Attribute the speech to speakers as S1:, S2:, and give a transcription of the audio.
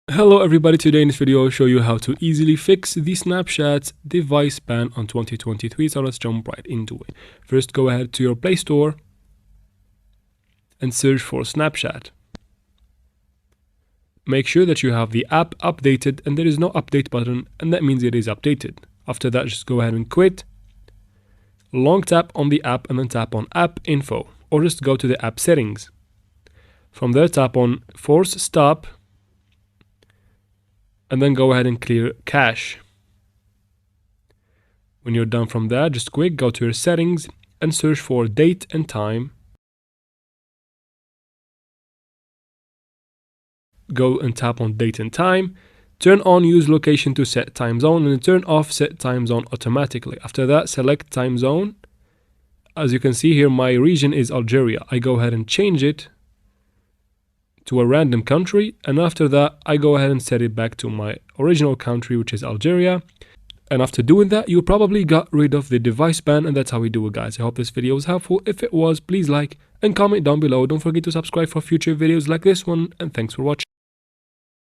S1: Hello everybody, today in this video I'll show you how to easily fix the Snapchat device ban on 2023, so let's jump right into it. First, go ahead to your Play Store and search for Snapchat. Make sure that you have the app updated and there is no update button, and that means it is updated. After that, just go ahead and quit. Long tap on the app and then tap on App Info, or just go to the app settings. From there, tap on Force Stop and then go ahead and clear cache. When you're done from there, just quick go to your settings and search for date and time. Go and tap on date and time. Turn on use location to set time zone, and then turn off set time zone automatically. After that, select time zone. As you can see here, my region is Algeria. I go ahead and change it to a random country, and after that I go ahead and set it back to my original country, which is Algeria. And after doing that, you probably got rid of the device ban, and that's how we do it, guys. I hope this video was helpful. If it was, please like and comment down below. Don't forget to subscribe for future videos like this one, and thanks for watching.